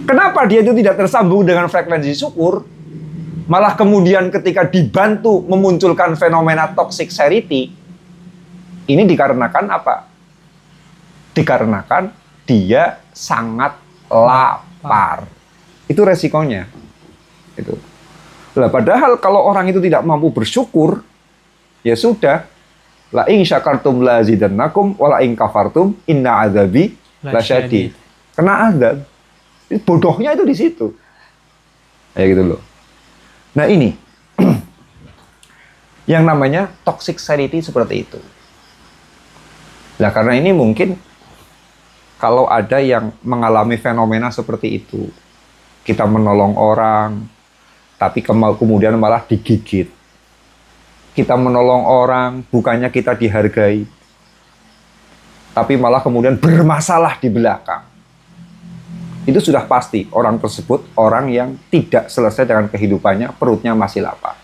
Kenapa dia itu tidak tersambung dengan frekuensi syukur? Malah kemudian ketika dibantu memunculkan fenomena toxic charity, ini dikarenakan apa? Dikarenakan dia sangat lapar. Itu resikonya. Itu. Lah padahal kalau orang itu tidak mampu bersyukur, ya sudah. La in syakartum la azidannakum wa la in kafartum inna adzabi lasyadid. Kena azab. Bodohnya itu di situ. Kayak gitu loh. Nah ini yang namanya toxic charity seperti itu. Nah karena ini mungkin kalau ada yang mengalami fenomena seperti itu, kita menolong orang, tapi kemudian malah digigit. Kita menolong orang, bukannya kita dihargai, tapi malah kemudian bermasalah di belakang. Itu sudah pasti orang tersebut orang yang tidak selesai dengan kehidupannya, perutnya masih lapar.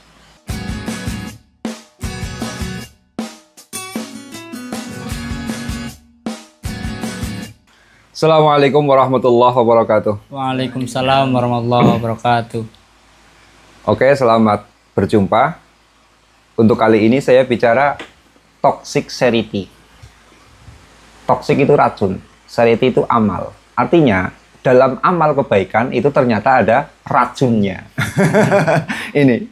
Assalamualaikum warahmatullahi wabarakatuh. Waalaikumsalam warahmatullahi wabarakatuh. Oke, selamat berjumpa. Untuk kali ini saya bicara toxic charity. Toxic itu racun, charity itu amal. Artinya, dalam amal kebaikan itu ternyata ada racunnya. Ini,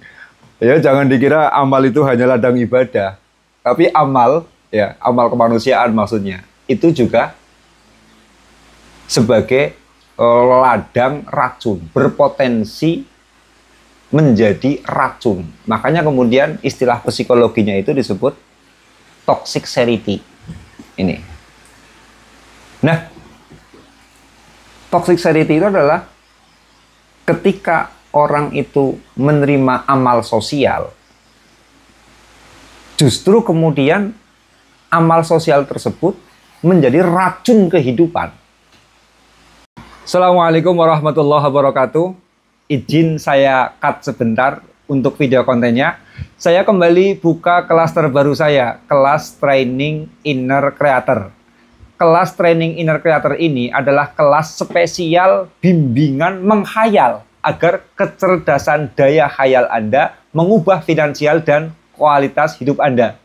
ya jangan dikira amal itu hanya ladang ibadah. Tapi amal, ya amal kemanusiaan maksudnya, itu juga sebagai ladang racun, berpotensi menjadi racun. Makanya kemudian istilah psikologinya itu disebut toxic charity. Ini. Nah, toxic charity itu adalah ketika orang itu menerima amal sosial, justru kemudian amal sosial tersebut menjadi racun kehidupan. Assalamualaikum warahmatullahi wabarakatuh. Izin saya cut sebentar untuk video kontennya. Saya kembali buka kelas terbaru saya, kelas Training Inner Creator. Kelas Training Inner Creator ini adalah kelas spesial bimbingan menghayal agar kecerdasan daya khayal Anda mengubah finansial dan kualitas hidup Anda.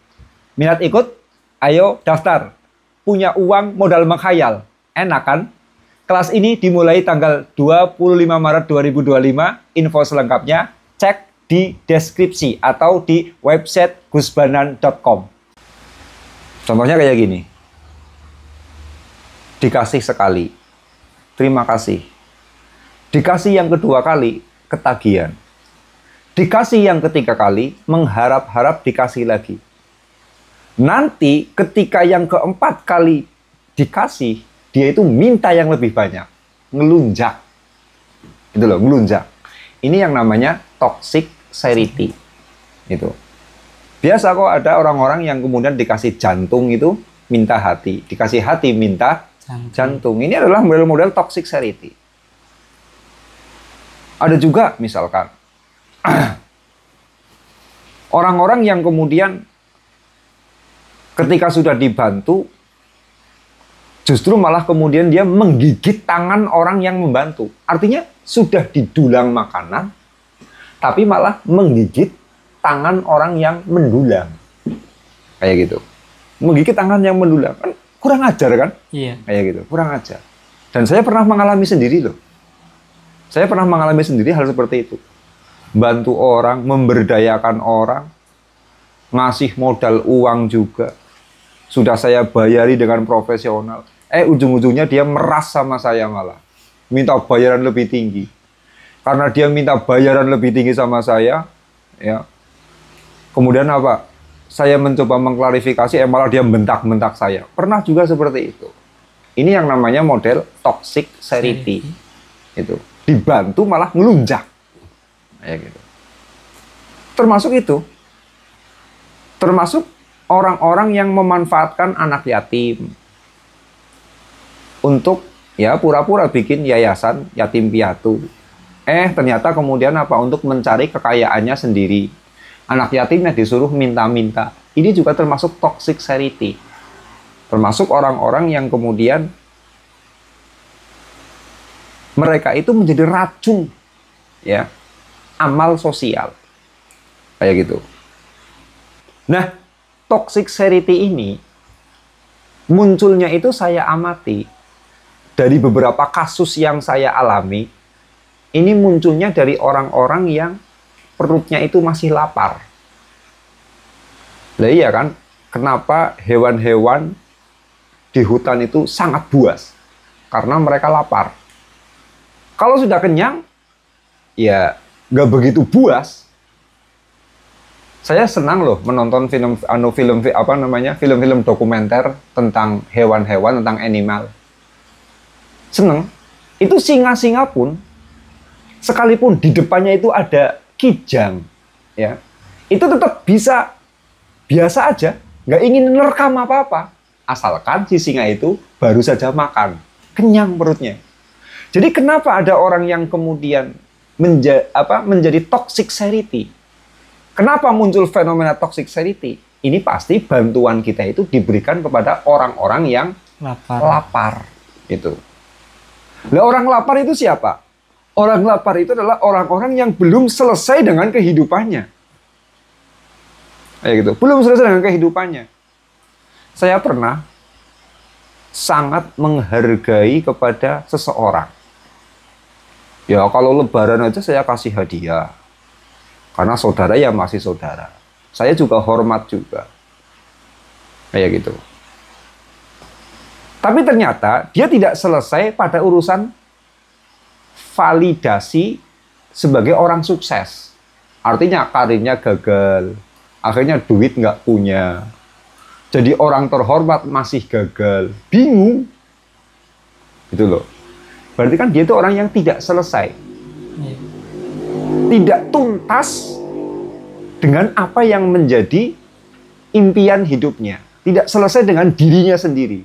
Minat ikut? Ayo daftar. Punya uang modal menghayal. Enak kan? Kelas ini dimulai tanggal 25 Maret 2025. Info selengkapnya cek di deskripsi atau di website gusbanan.com. Contohnya kayak gini. Dikasih sekali, terima kasih. Dikasih yang kedua kali, ketagihan. Dikasih yang ketiga kali, mengharap-harap dikasih lagi. Nanti ketika yang keempat kali dikasih, dia itu minta yang lebih banyak. Ngelunjak. Itu loh, ngelunjak. Ini yang namanya toxic charity. Itu. Biasa kok ada orang-orang yang kemudian dikasih jantung itu minta hati. Dikasih hati minta jantung. Ini adalah model-model toxic charity. Ada juga misalkan orang-orang yang kemudian ketika sudah dibantu justru malah kemudian dia menggigit tangan orang yang membantu. Artinya sudah didulang makanan, tapi malah menggigit tangan orang yang mendulang. Kayak gitu. Menggigit tangan yang mendulang. Kan kurang ajar kan? Iya. Kayak gitu, kurang ajar. Dan saya pernah mengalami sendiri loh. Saya pernah mengalami sendiri hal seperti itu. Bantu orang, memberdayakan orang, ngasih modal uang juga. Sudah saya bayari dengan profesional. Ujung-ujungnya dia meras sama saya malah. Minta bayaran lebih tinggi. Karena dia minta bayaran lebih tinggi sama saya, ya. Kemudian apa? Saya mencoba mengklarifikasi, malah dia bentak-bentak saya. Pernah juga seperti itu. Ini yang namanya model toxic charity. Itu. Dibantu malah ngelunjak. Kayak gitu. Termasuk itu. Termasuk orang-orang yang memanfaatkan anak yatim untuk ya pura-pura bikin yayasan yatim piatu. Ternyata kemudian apa? Untuk mencari kekayaannya sendiri. Anak yatimnya disuruh minta-minta. Ini juga termasuk toxic charity. Termasuk orang-orang yang kemudian mereka itu menjadi racun, ya, amal sosial, kayak gitu. Nah, toxicity ini munculnya itu saya amati dari beberapa kasus yang saya alami. Ini munculnya dari orang-orang yang perutnya itu masih lapar. Lah iya kan, kenapa hewan-hewan di hutan itu sangat buas? Karena mereka lapar. Kalau sudah kenyang, ya nggak begitu buas. Saya senang loh menonton film-film dokumenter tentang hewan-hewan, tentang animal. Seneng. Itu singa-singa pun, sekalipun di depannya itu ada kijang, ya, itu tetap bisa biasa aja, nggak ingin merekam apa-apa, asalkan si singa itu baru saja makan, kenyang perutnya. Jadi kenapa ada orang yang kemudian menjadi toxicity? Kenapa muncul fenomena toxicity? Ini pasti bantuan kita itu diberikan kepada orang-orang yang lapar. Gitu. Nah, orang lapar itu siapa? Orang lapar itu adalah orang-orang yang belum selesai dengan kehidupannya. Kayak gitu. Belum selesai dengan kehidupannya. Saya pernah sangat menghargai kepada seseorang. Ya, kalau lebaran aja saya kasih hadiah. Karena saudara ya masih saudara. Saya juga hormat juga. Kayak gitu. Tapi ternyata dia tidak selesai pada urusan validasi sebagai orang sukses. Artinya karirnya gagal. Akhirnya duit nggak punya. Jadi orang terhormat masih gagal. Bingung. Gitu loh. Berarti kan dia itu orang yang tidak selesai. Tidak tuntas dengan apa yang menjadi impian hidupnya. Tidak selesai dengan dirinya sendiri.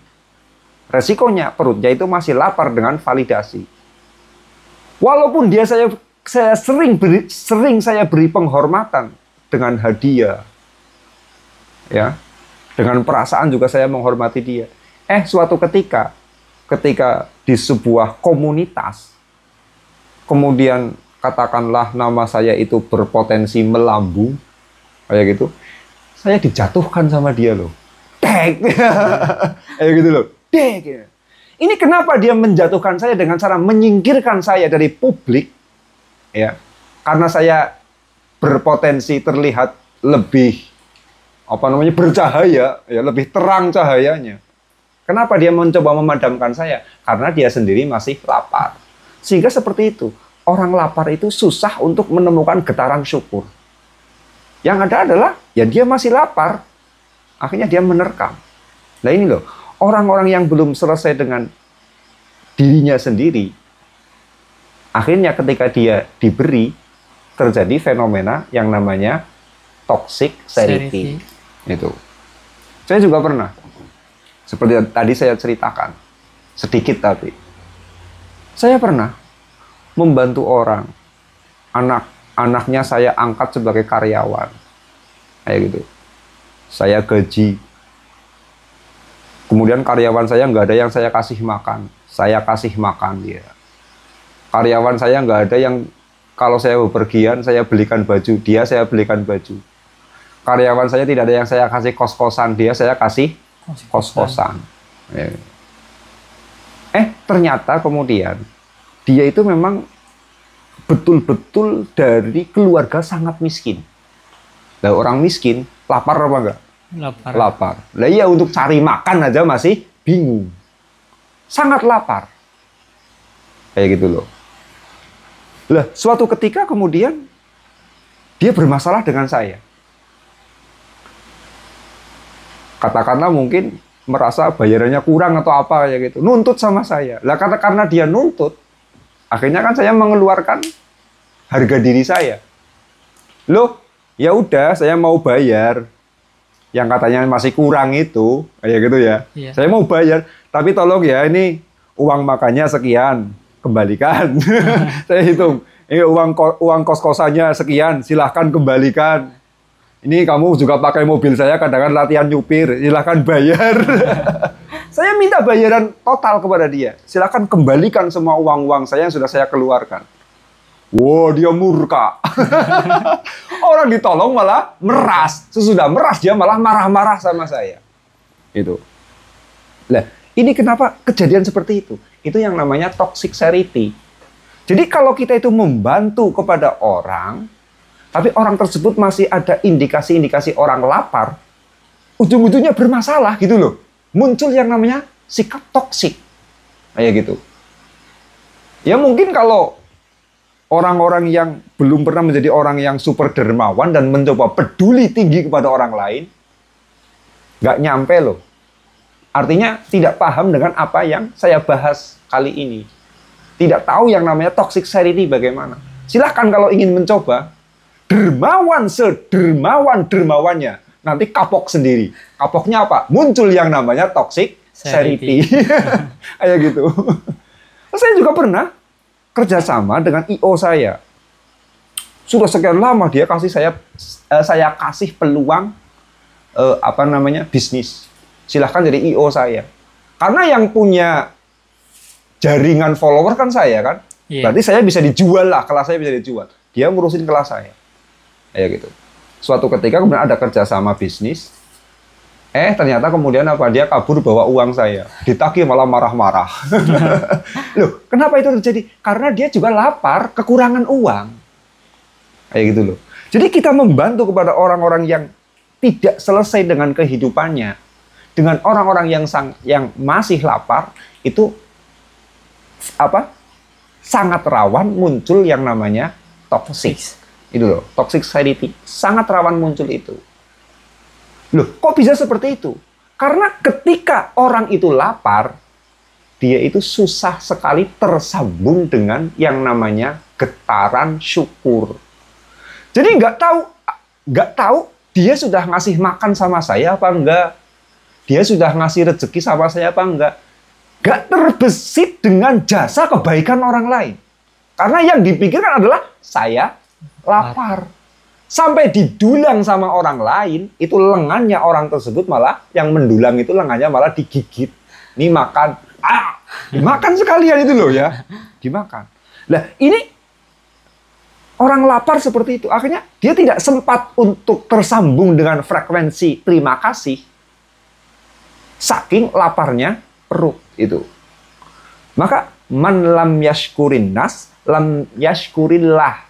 Resikonya perutnya itu masih lapar dengan validasi. Walaupun saya sering saya beri penghormatan dengan hadiah, ya, dengan perasaan juga saya menghormati dia. Suatu ketika di sebuah komunitas, kemudian katakanlah nama saya itu berpotensi melambung, kayak gitu, saya dijatuhkan sama dia loh, kayak gitu loh, dek. Ini kenapa dia menjatuhkan saya dengan cara menyingkirkan saya dari publik, ya? Karena saya berpotensi terlihat lebih bercahaya, ya, lebih terang cahayanya. Kenapa dia mencoba memadamkan saya? Karena dia sendiri masih lapar. Sehingga seperti itu, orang lapar itu susah untuk menemukan getaran syukur. Yang ada adalah ya dia masih lapar, akhirnya dia menerkam. Nah ini loh, orang-orang yang belum selesai dengan dirinya sendiri, akhirnya ketika dia diberi, terjadi fenomena yang namanya toxicity. Itu. Saya juga pernah, seperti tadi saya ceritakan, sedikit tapi, saya pernah membantu orang, anaknya saya angkat sebagai karyawan, kayak gitu. Saya gaji. Kemudian karyawan saya nggak ada yang saya kasih makan. Saya kasih makan dia. Karyawan saya nggak ada yang kalau saya bepergian, saya belikan baju. Dia saya belikan baju. Karyawan saya tidak ada yang saya kasih kos-kosan. Dia saya kasih kos-kosan. Ternyata kemudian dia itu memang betul-betul dari keluarga sangat miskin. Nah, orang miskin lapar apa enggak? Lapar. Lah iya, untuk cari makan aja masih bingung. Sangat lapar. Kayak gitu loh. Lah, suatu ketika kemudian dia bermasalah dengan saya. Katakanlah mungkin merasa bayarannya kurang atau apa kayak gitu. Nuntut sama saya. Lah karena dia nuntut, akhirnya kan saya mengeluarkan harga diri saya. Loh, ya udah saya mau bayar. Yang katanya masih kurang itu, kayak gitu ya. Iya. Saya mau bayar, tapi tolong ya ini uang makannya sekian, kembalikan. Saya hitung, ini uang kos-kosannya sekian, silahkan kembalikan. Ini kamu juga pakai mobil saya, kadang-kadang latihan nyupir, silahkan bayar. Saya minta bayaran total kepada dia. Silakan kembalikan semua uang-uang saya yang sudah saya keluarkan. Wow, dia murka. Orang ditolong malah meras. Sesudah meras dia malah marah-marah sama saya. Itu. Nah, ini kenapa kejadian seperti itu? Itu yang namanya toxic charity. Jadi kalau kita itu membantu kepada orang, tapi orang tersebut masih ada indikasi-indikasi orang lapar, ujung-ujungnya bermasalah gitu loh. Muncul yang namanya sikap toksik. Kayak gitu. Ya mungkin kalau orang-orang yang belum pernah menjadi orang yang super dermawan dan mencoba peduli tinggi kepada orang lain, nggak nyampe loh. Artinya tidak paham dengan apa yang saya bahas kali ini. Tidak tahu yang namanya toxic charity bagaimana. Silahkan kalau ingin mencoba, dermawan sedermawan-dermawannya. Nanti kapok sendiri. Kapoknya apa? Muncul yang namanya toxic charity. Kayak gitu. Saya juga pernah kerjasama dengan IO saya. Sudah sekian lama dia kasih saya kasih peluang bisnis. Silahkan jadi IO saya. Karena yang punya jaringan follower kan saya kan. Yeah. Berarti saya bisa dijual lah, kelas saya bisa dijual. Dia ngurusin kelas saya. Kayak gitu. Suatu ketika kemudian ada kerjasama bisnis. Ternyata kemudian apa? Dia kabur bawa uang saya. Ditagih malah marah-marah. Loh, kenapa itu terjadi? Karena dia juga lapar, kekurangan uang. Kayak gitu loh. Jadi kita membantu kepada orang-orang yang tidak selesai dengan kehidupannya, dengan orang-orang yang masih lapar, itu sangat rawan muncul yang namanya toxic. Itu loh, toxic charity. Sangat rawan muncul itu. Loh, kok bisa seperti itu? Karena ketika orang itu lapar, dia itu susah sekali tersambung dengan yang namanya getaran syukur. Jadi nggak tahu dia sudah ngasih makan sama saya apa enggak? Dia sudah ngasih rezeki sama saya apa enggak? Nggak terbesit dengan jasa kebaikan orang lain. Karena yang dipikirkan adalah saya lapar. Sampai didulang sama orang lain, itu lengannya orang tersebut malah, yang mendulang itu lengannya malah digigit. Ini makan. Dimakan sekalian itu loh ya. Dimakan. Nah ini orang lapar seperti itu. Akhirnya dia tidak sempat untuk tersambung dengan frekuensi terima kasih. Saking laparnya perut itu. Maka man lam yashkurin nas, lam yashkurillah.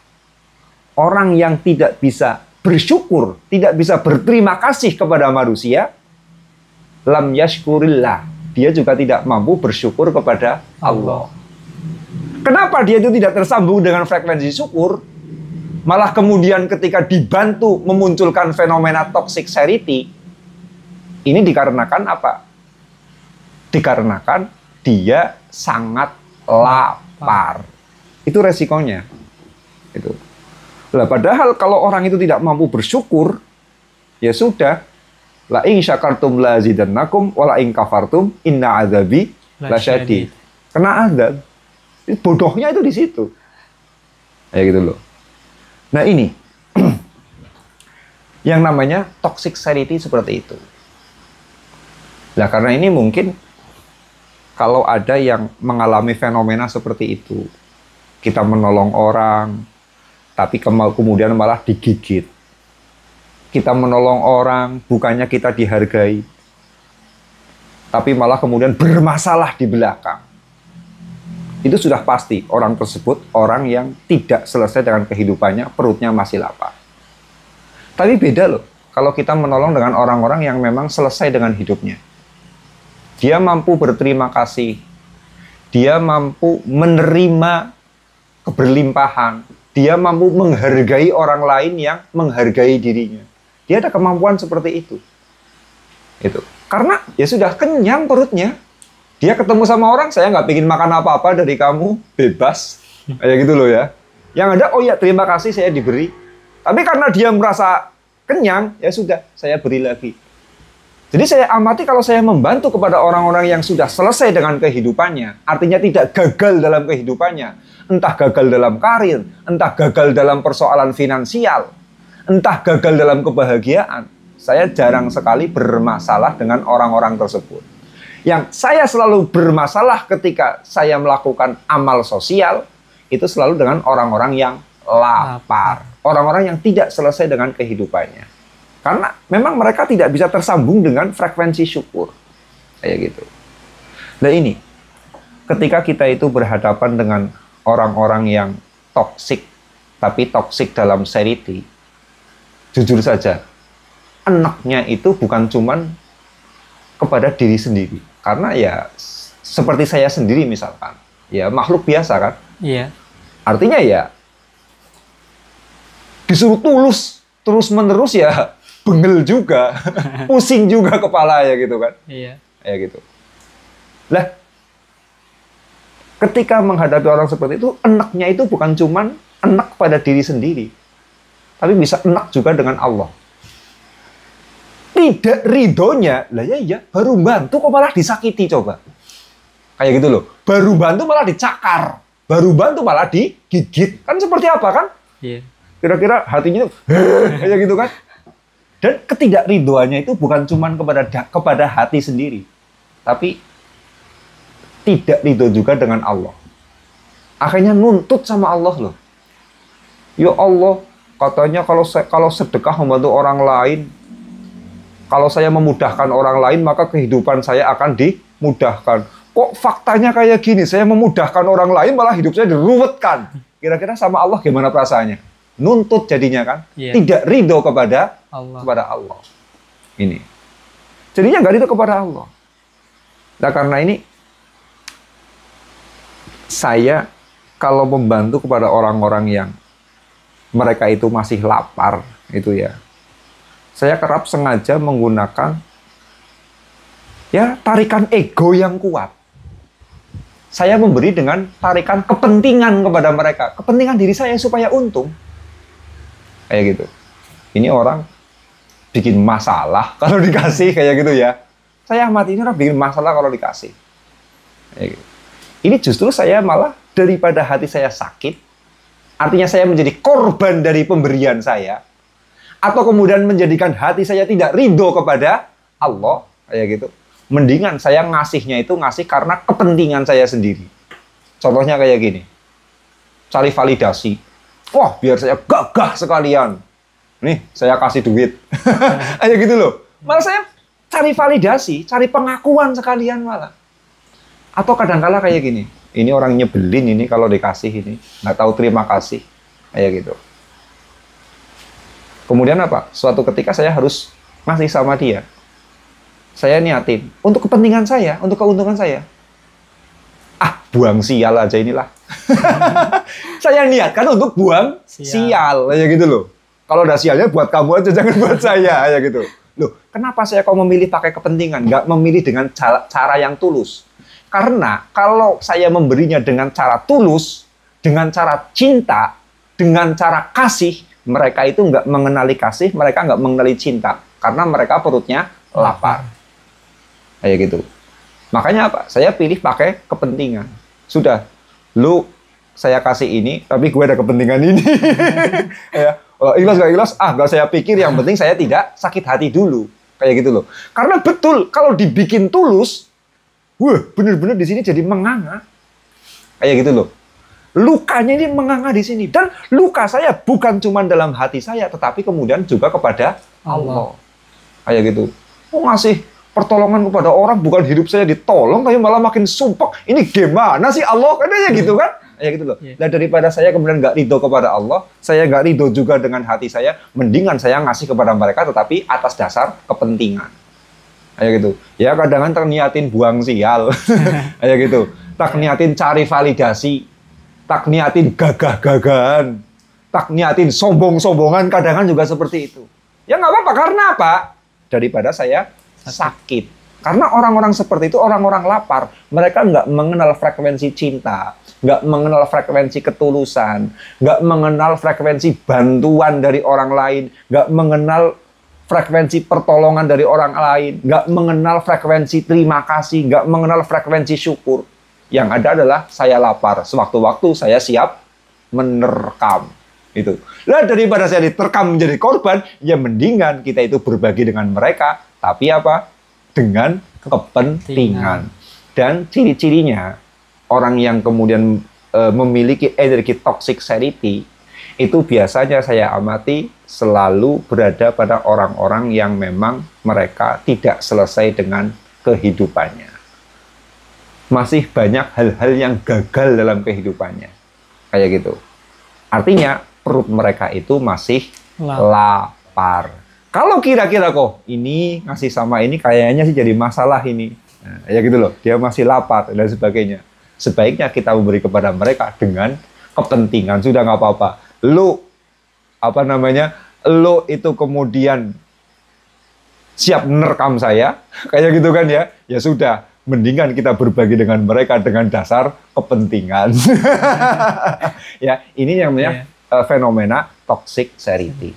Orang yang tidak bisa bersyukur, tidak bisa berterima kasih kepada manusia, lam yashkurillah. Dia juga tidak mampu bersyukur kepada Allah. Kenapa dia itu tidak tersambung dengan frekuensi syukur? Malah kemudian ketika dibantu memunculkan fenomena toxic charity, ini dikarenakan apa? Dikarenakan dia sangat lapar. Itu resikonya. Itu. Lah, padahal kalau orang itu tidak mampu bersyukur, ya sudah. La in syakartum la zidannakum wa la in kafartum inna adzabi lasyadid. Kena azab. Bodohnya itu di situ. Ya gitu loh. Nah, ini yang namanya toxic charity seperti itu. Nah, karena ini mungkin kalau ada yang mengalami fenomena seperti itu, kita menolong orang, tapi kemudian malah digigit. Kita menolong orang, bukannya kita dihargai, tapi malah kemudian bermasalah di belakang. Itu sudah pasti orang tersebut orang yang tidak selesai dengan kehidupannya, perutnya masih lapar. Tapi beda loh, kalau kita menolong dengan orang-orang yang memang selesai dengan hidupnya. Dia mampu berterima kasih, dia mampu menerima keberlimpahan, dia mampu menghargai orang lain yang menghargai dirinya. Dia ada kemampuan seperti itu. Itu. Karena ya sudah kenyang perutnya. Dia ketemu sama orang, saya nggak ingin makan apa-apa dari kamu, bebas. Kayak gitu loh ya. Yang ada, oh ya terima kasih saya diberi. Tapi karena dia merasa kenyang, ya sudah, saya beri lagi. Jadi saya amati kalau saya membantu kepada orang-orang yang sudah selesai dengan kehidupannya, artinya tidak gagal dalam kehidupannya, entah gagal dalam karir, entah gagal dalam persoalan finansial, entah gagal dalam kebahagiaan, saya jarang sekali bermasalah dengan orang-orang tersebut. Yang saya selalu bermasalah ketika saya melakukan amal sosial, itu selalu dengan orang-orang yang lapar. Orang-orang yang tidak selesai dengan kehidupannya. Karena memang mereka tidak bisa tersambung dengan frekuensi syukur. Kayak gitu. Nah ini, ketika kita itu berhadapan dengan orang-orang yang toksik, tapi toksik dalam seriti, jujur saja, enaknya itu bukan cuman kepada diri sendiri. Karena ya seperti saya sendiri misalkan, ya makhluk biasa kan. Iya. Artinya ya disuruh tulus terus-menerus ya bengel juga, pusing juga kepala ya gitu kan. Iya. Ya gitu. Lah, ketika menghadapi orang seperti itu, enaknya itu bukan cuman enak pada diri sendiri, tapi bisa enak juga dengan Allah. Tidak ridhonya, lah ya iya, baru bantu kok malah disakiti coba. Kayak gitu loh. Baru bantu malah dicakar. Baru bantu malah digigit. Kan seperti apa kan? Iya. Kira-kira hatinya itu kayak gitu kan? Dan ketidakridhoannya itu bukan cuman kepada hati sendiri, tapi tidak ridho juga dengan Allah. Akhirnya nuntut sama Allah loh. Ya Allah, katanya kalau sedekah membantu orang lain, kalau saya memudahkan orang lain, maka kehidupan saya akan dimudahkan. Kok faktanya kayak gini? Saya memudahkan orang lain, malah hidup saya diruwetkan. Kira-kira sama Allah gimana perasaannya? Nuntut jadinya kan? Yeah. Tidak ridho kepada Allah. Allah. Ini. Jadinya nggak ridho kepada Allah. Nah karena ini, saya kalau membantu kepada orang-orang yang mereka itu masih lapar, itu ya, saya kerap sengaja menggunakan ya tarikan ego yang kuat. Saya memberi dengan tarikan kepentingan kepada mereka, kepentingan diri saya supaya untung. Kayak gitu. Ini orang bikin masalah kalau dikasih kayak gitu ya. Saya amati ini orang bikin masalah kalau dikasih. Kayak gitu. Ini justru saya malah daripada hati saya sakit, artinya saya menjadi korban dari pemberian saya, atau kemudian menjadikan hati saya tidak ridho kepada Allah, kayak gitu. Mendingan saya ngasihnya itu ngasih karena kepentingan saya sendiri. Contohnya kayak gini, cari validasi. Wah, biar saya gagah sekalian. Nih, saya kasih duit. Kayak gitu loh. Malah saya cari validasi, cari pengakuan sekalian malah. Atau kadang-kala kayak gini, ini orang nyebelin ini kalau dikasih ini, nggak tahu terima kasih. Kayak gitu. Kemudian apa? Suatu ketika saya harus ngasih sama dia. Saya niatin untuk kepentingan saya, untuk keuntungan saya. Ah, buang sial aja inilah. Saya niatkan untuk buang sial, kayak gitu loh. Kalau udah sialnya buat kamu aja, jangan buat saya, kayak gitu. Loh, kenapa saya kok memilih pakai kepentingan, nggak memilih dengan cara yang tulus? Karena kalau saya memberinya dengan cara tulus, dengan cara cinta, dengan cara kasih, mereka itu nggak mengenali kasih, mereka nggak mengenali cinta, karena mereka perutnya lapar. Kayak gitu. Makanya apa? Saya pilih pakai kepentingan. Sudah, lu saya kasih ini, tapi gue ada kepentingan ini. Ya, ikhlas gak ikhlas? Ah, gak saya pikir. Yang penting saya tidak sakit hati dulu. Kayak gitu loh. Karena betul, kalau dibikin tulus, wah, bener-bener di sini jadi menganga. Kayak gitu loh. Lukanya ini menganga di sini. Dan luka saya bukan cuma dalam hati saya, tetapi kemudian juga kepada Allah. Kayak gitu. Oh, ngasih pertolongan kepada orang, bukan hidup saya ditolong, tapi malah makin sumpek. Ini gimana sih Allah? Katanya gitu kan? Ya gitu loh. Nah, daripada saya kemudian nggak ridho kepada Allah, saya nggak ridho juga dengan hati saya, mendingan saya ngasih kepada mereka, tetapi atas dasar kepentingan. Kayak gitu. Ya kadang-kadang terniatin buang sial. Kayak gitu. Tak niatin cari validasi. Tak niatin gagah-gagahan. Tak niatin sombong-sombongan, kadang-kadang juga seperti itu. Ya nggak apa-apa, karena apa? Daripada saya sakit. Karena orang-orang seperti itu orang-orang lapar. Mereka nggak mengenal frekuensi cinta, nggak mengenal frekuensi ketulusan, nggak mengenal frekuensi bantuan dari orang lain, nggak mengenal frekuensi pertolongan dari orang lain, nggak mengenal frekuensi terima kasih, nggak mengenal frekuensi syukur. Yang ada adalah saya lapar, sewaktu-waktu saya siap menerkam. Itu. Lah daripada saya diterkam menjadi korban, ya mendingan kita itu berbagi dengan mereka. Tapi apa? Dengan kepentingan. Dan ciri-cirinya orang yang kemudian memiliki energi toxicity itu biasanya saya amati selalu berada pada orang-orang yang memang mereka tidak selesai dengan kehidupannya. Masih banyak hal-hal yang gagal dalam kehidupannya. Kayak gitu. Artinya perut mereka itu masih lapar. Kalau kira-kira kok ini ngasih sama ini kayaknya sih jadi masalah ini. Nah, ya gitu loh, dia masih lapar dan sebagainya. Sebaiknya kita memberi kepada mereka dengan kepentingan. Sudah nggak apa-apa. Lu itu kemudian siap nerekam saya, kayak gitu kan ya. Ya sudah, mendingan kita berbagi dengan mereka dengan dasar kepentingan. Ya, ini yang namanya fenomena toxic charity.